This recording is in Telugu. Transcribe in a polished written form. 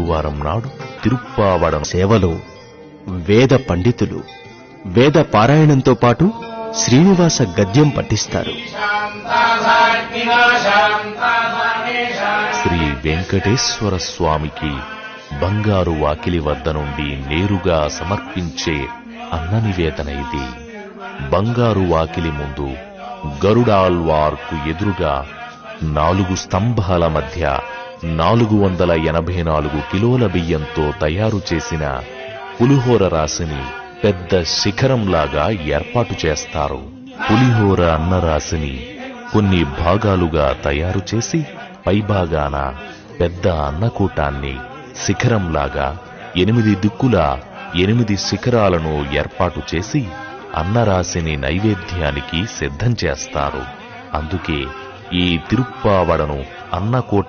గురువారం నాడు తిరుప్పావడం సేవలో వేద పండితులు వేద పారాయణంతో పాటు శ్రీనివాస గద్యం పఠిస్తారు. శ్రీ వెంకటేశ్వర స్వామికి బంగారు వాకిలి వద్ద నుండి నేరుగా సమర్పించే అన్న నివేదన ఇది. బంగారు వాకిలి ముందు గరుడాల్వార్కు ఎదురుగా 4 స్తంభాల మధ్య 484 కిలోల బియ్యంతో తయారు చేసిన పులిహోర రాశిని పెద్ద శిఖరంలాగా ఏర్పాటు చేస్తారు. పులిహోర అన్నరాశిని కొన్ని భాగాలుగా తయారు చేసి పైభాగాన పెద్ద అన్నకూటాన్ని శిఖరంలాగా 8 దిక్కులా 8 శిఖరాలను ఏర్పాటు చేసి అన్నరాశిని నైవేద్యానికి సిద్ధం చేస్తారు. అందుకే ఈ తిరుప్పావడను అన్నకూట